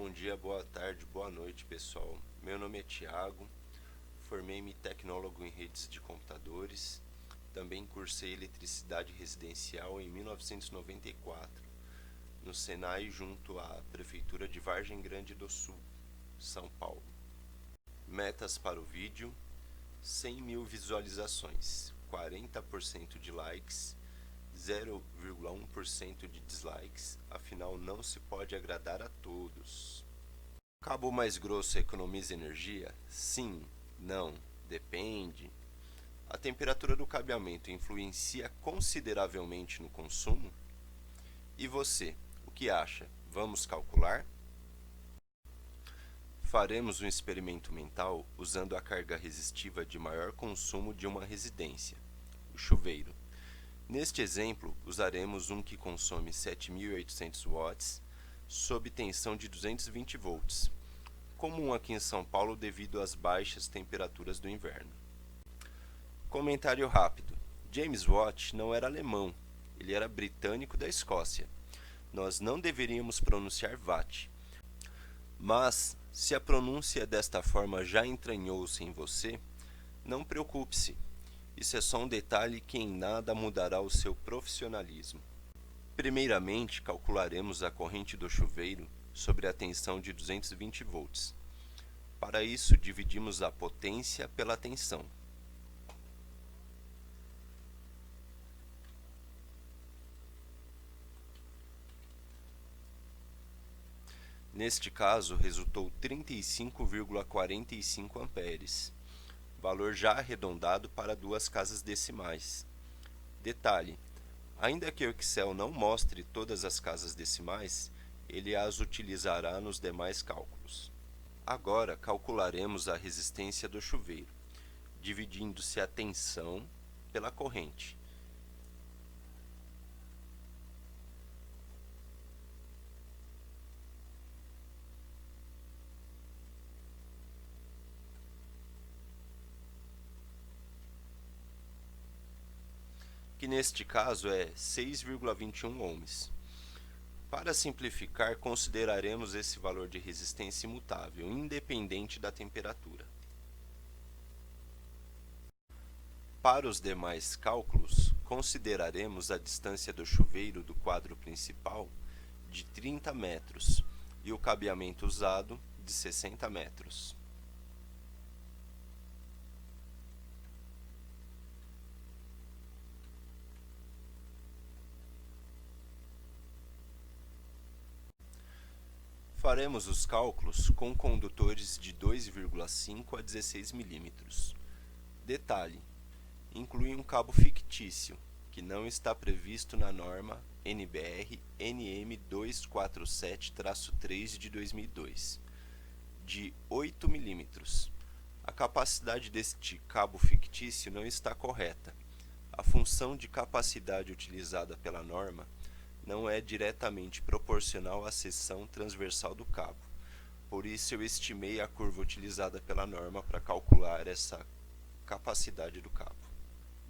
bom dia, boa tarde, boa noite, pessoal. Meu nome é Thiago, formei-me tecnólogo em redes de computadores, também cursei eletricidade residencial em 1994, no Senai junto à Prefeitura de Vargem Grande do Sul, São Paulo. Metas para o vídeo: 100 mil visualizações, 40% de likes, 0,1% de dislikes, afinal não se pode agradar a todos. Cabo mais grosso economiza energia? Sim, não, depende. A temperatura do cabeamento influencia consideravelmente no consumo? E você, o que acha? Vamos calcular? Faremos um experimento mental usando a carga resistiva de maior consumo de uma residência, o chuveiro. Neste exemplo, usaremos um que consome 7.800 watts sob tensão de 220 volts, comum aqui em São Paulo devido às baixas temperaturas do inverno. Comentário rápido: James Watt não era alemão, ele era britânico da Escócia. Nós não deveríamos pronunciar Watt. Mas, se a pronúncia desta forma já entranhou-se em você, não preocupe-se. Isso é só um detalhe que em nada mudará o seu profissionalismo. Primeiramente, calcularemos a corrente do chuveiro sobre a tensão de 220 volts. Para isso, dividimos a potência pela tensão. Neste caso, resultou 35,45 amperes, valor já arredondado para duas casas decimais. Detalhe: ainda que o Excel não mostre todas as casas decimais, ele as utilizará nos demais cálculos. Agora calcularemos a resistência do chuveiro, dividindo-se a tensão pela corrente. Que neste caso é 6,21 ohms. Para simplificar, consideraremos esse valor de resistência imutável, independente da temperatura. Para os demais cálculos, consideraremos a distância do chuveiro do quadro principal de 30 metros e o cabeamento usado de 60 metros. Faremos os cálculos com condutores de 2,5 a 16 mm. Detalhe: inclui um cabo fictício, que não está previsto na norma NBR NM 247-3 de 2002, de 8 mm. A capacidade deste cabo fictício não está correta. A função de capacidade utilizada pela norma não é diretamente proporcional à seção transversal do cabo. Por isso eu estimei a curva utilizada pela norma para calcular essa capacidade do cabo.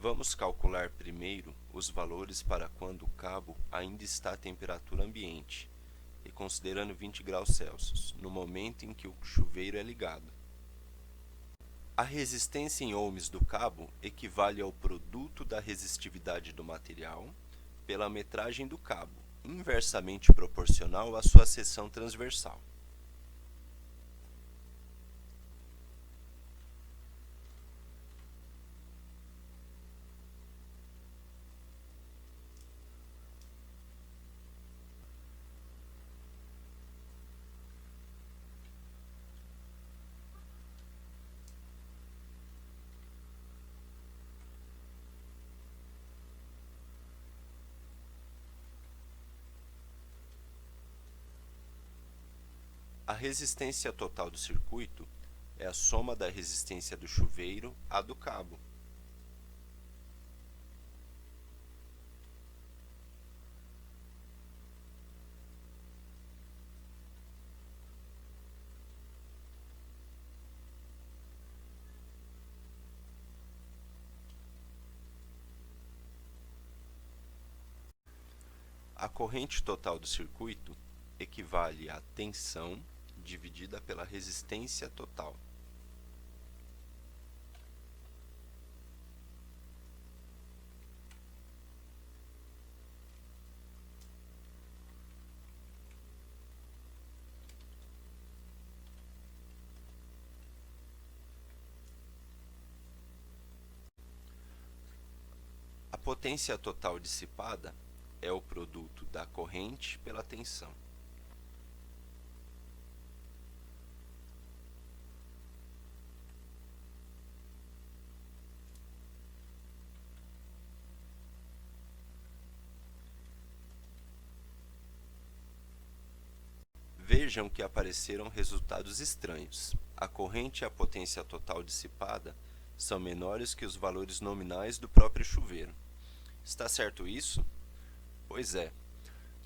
Vamos calcular primeiro os valores para quando o cabo ainda está à temperatura ambiente, e considerando 20 graus Celsius, no momento em que o chuveiro é ligado. A resistência em ohms do cabo equivale ao produto da resistividade do material pela metragem do cabo, inversamente proporcional à sua seção transversal. A resistência total do circuito é a soma da resistência do chuveiro à do cabo. A corrente total do circuito equivale à tensão dividida pela resistência total. A potência total dissipada é o produto da corrente pela tensão. Vejam que apareceram resultados estranhos. A corrente e a potência total dissipada são menores que os valores nominais do próprio chuveiro. Está certo isso? Pois é.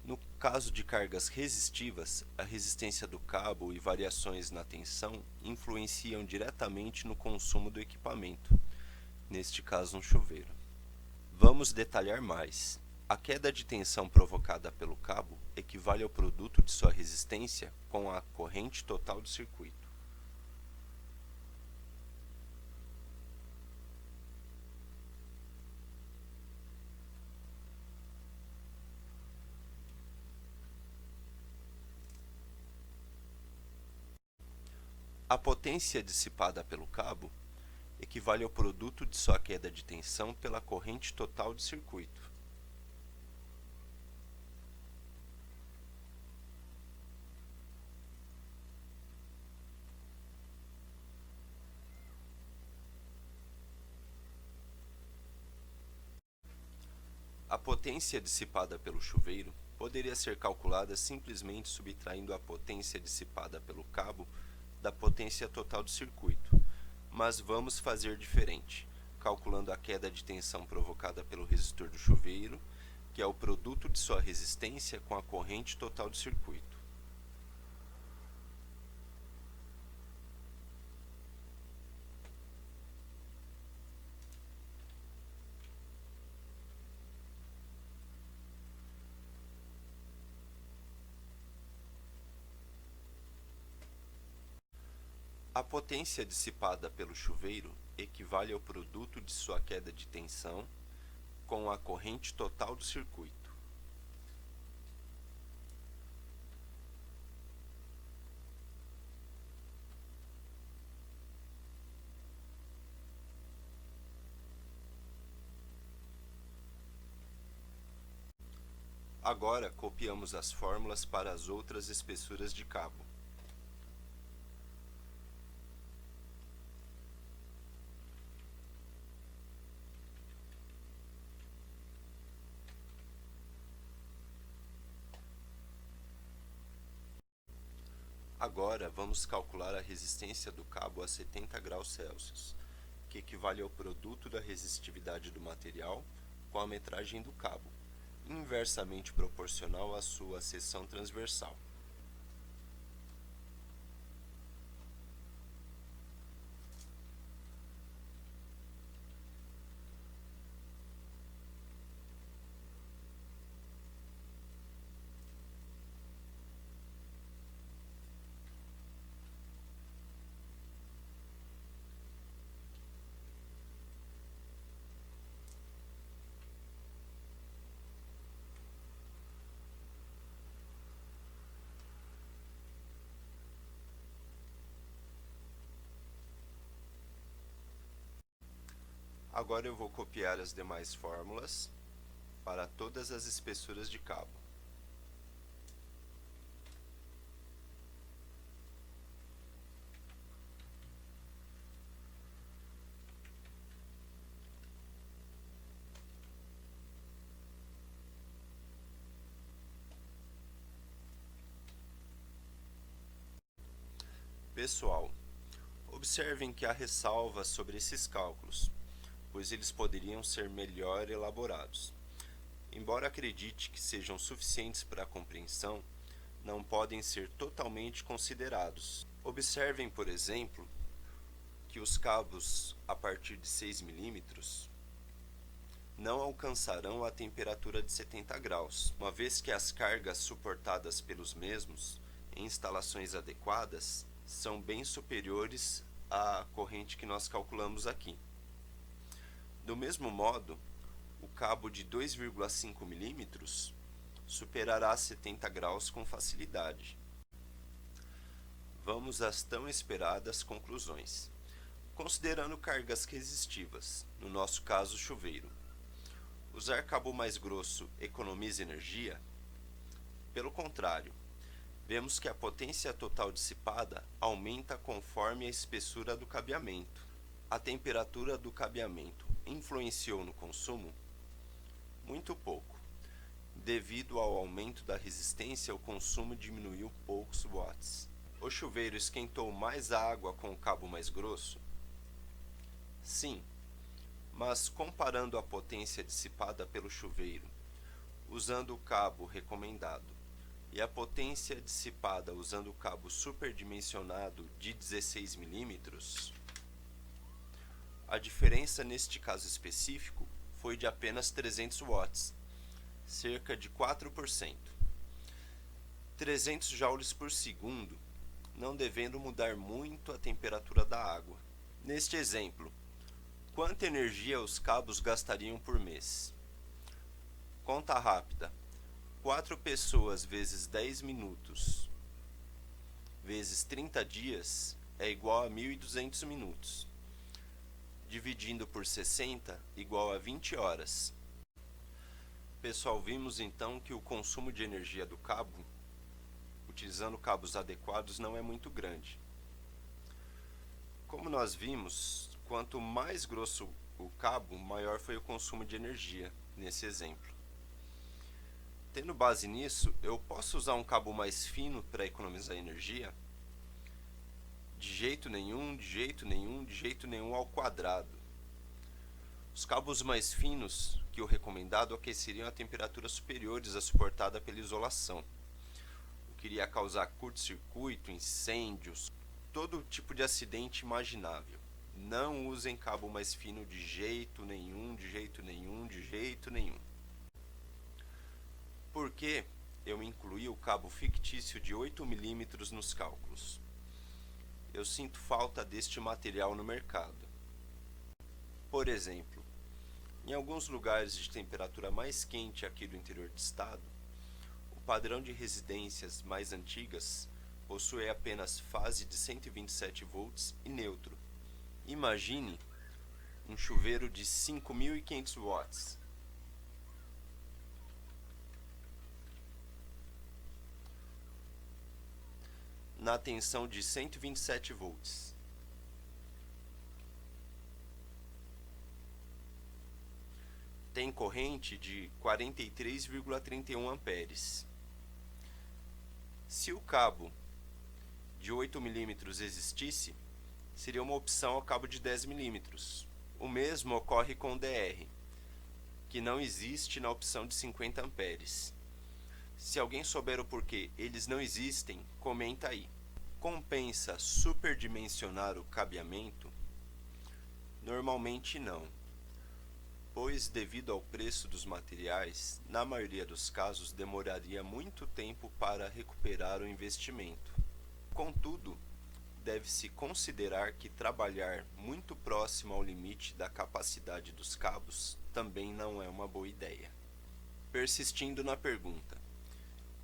No caso de cargas resistivas, a resistência do cabo e variações na tensão influenciam diretamente no consumo do equipamento, neste caso um chuveiro. Vamos detalhar mais. A queda de tensão provocada pelo cabo equivale ao produto de sua resistência com a corrente total do circuito. A potência dissipada pelo cabo equivale ao produto de sua queda de tensão pela corrente total do circuito. A potência dissipada pelo chuveiro poderia ser calculada simplesmente subtraindo a potência dissipada pelo cabo da potência total do circuito, mas vamos fazer diferente, calculando a queda de tensão provocada pelo resistor do chuveiro, que é o produto de sua resistência com a corrente total do circuito. A potência dissipada pelo chuveiro equivale ao produto de sua queda de tensão com a corrente total do circuito. Agora copiamos as fórmulas para as outras espessuras de cabo. Agora vamos calcular a resistência do cabo a 70 graus Celsius, que equivale ao produto da resistividade do material com a metragem do cabo, inversamente proporcional à sua seção transversal. Agora eu vou copiar as demais fórmulas para todas as espessuras de cabo. Pessoal, observem que há ressalvas sobre esses cálculos, pois eles poderiam ser melhor elaborados. Embora acredite que sejam suficientes para a compreensão, não podem ser totalmente considerados. Observem, por exemplo, que os cabos a partir de 6 milímetros não alcançarão a temperatura de 70 graus, uma vez que as cargas suportadas pelos mesmos em instalações adequadas são bem superiores à corrente que nós calculamos aqui. Do mesmo modo, o cabo de 2,5 milímetros superará 70 graus com facilidade. Vamos às tão esperadas conclusões. Considerando cargas resistivas, no nosso caso chuveiro, usar cabo mais grosso economiza energia? Pelo contrário, vemos que a potência total dissipada aumenta conforme a espessura do cabeamento. A temperatura do cabeamento influenciou no consumo? Muito pouco. Devido ao aumento da resistência, o consumo diminuiu poucos watts. O chuveiro esquentou mais água com o cabo mais grosso? Sim, mas comparando a potência dissipada pelo chuveiro usando o cabo recomendado e a potência dissipada usando o cabo superdimensionado de 16 milímetros, a diferença neste caso específico foi de apenas 300 watts, cerca de 4%. 300 joules por segundo, não devendo mudar muito a temperatura da água. Neste exemplo, quanta energia os cabos gastariam por mês? Conta rápida. 4 pessoas vezes 10 minutos vezes 30 dias é igual a 1.200 minutos. Dividindo por 60 igual a 20 horas. Pessoal, vimos então que o consumo de energia do cabo, utilizando cabos adequados, não é muito grande. Como nós vimos, quanto mais grosso o cabo, maior foi o consumo de energia nesse exemplo. Tendo base nisso, eu posso usar um cabo mais fino para economizar energia? De jeito nenhum, de jeito nenhum, de jeito nenhum ao quadrado. Os cabos mais finos que o recomendado aqueceriam a temperaturas superiores à suportada pela isolação, o que iria causar curto-circuito, incêndios, todo tipo de acidente imaginável. Não usem cabo mais fino de jeito nenhum, de jeito nenhum, de jeito nenhum. Por que eu incluí o cabo fictício de 8 milímetros nos cálculos? Eu sinto falta deste material no mercado. Por exemplo, em alguns lugares de temperatura mais quente aqui do interior do estado, o padrão de residências mais antigas possui apenas fase de 127 volts e neutro. Imagine um chuveiro de 5.500 watts. Na tensão de 127 volts. Tem corrente de 43,31 amperes. Se o cabo de 8 milímetros existisse, seria uma opção ao cabo de 10 milímetros. O mesmo ocorre com o DR, que não existe na opção de 50 amperes. Se alguém souber o porquê eles não existem, comenta aí. Compensa superdimensionar o cabeamento? Normalmente não, pois devido ao preço dos materiais, na maioria dos casos demoraria muito tempo para recuperar o investimento. Contudo, deve-se considerar que trabalhar muito próximo ao limite da capacidade dos cabos também não é uma boa ideia. Persistindo na pergunta,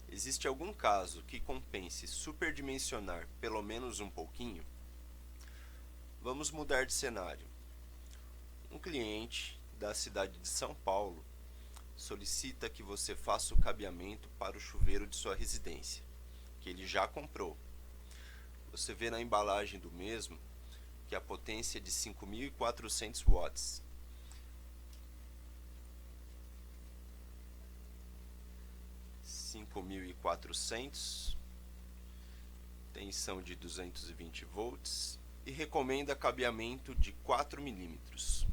existe algum caso que compense superdimensionar pelo menos um pouquinho? Vamos mudar de cenário. Um cliente da cidade de São Paulo solicita que você faça o cabeamento para o chuveiro de sua residência, que ele já comprou. Você vê na embalagem do mesmo que a potência é de 5.400 watts. Tensão de 220 volts e recomenda cabeamento de 4 milímetros.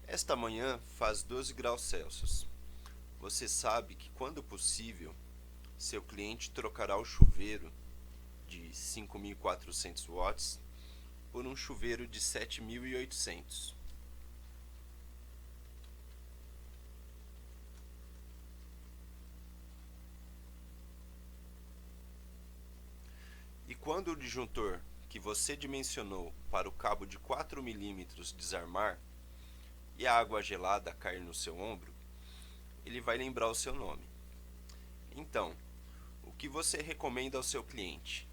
Esta manhã faz 12 graus Celsius. Você sabe que, quando possível, seu cliente trocará o chuveiro de 5.400 watts por um chuveiro de 7.800. quando o disjuntor que você dimensionou para o cabo de 4 milímetros desarmar e a água gelada cair no seu ombro, ele vai lembrar o seu nome. Então, o que você recomenda ao seu cliente?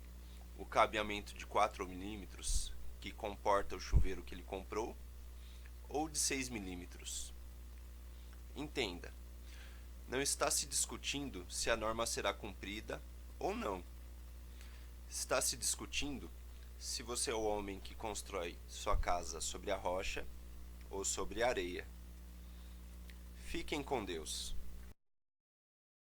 O cabeamento de 4 milímetros, que comporta o chuveiro que ele comprou, ou de 6 milímetros? Entenda, não está se discutindo se a norma será cumprida ou não. Está se discutindo se você é o homem que constrói sua casa sobre a rocha ou sobre a areia. Fiquem com Deus.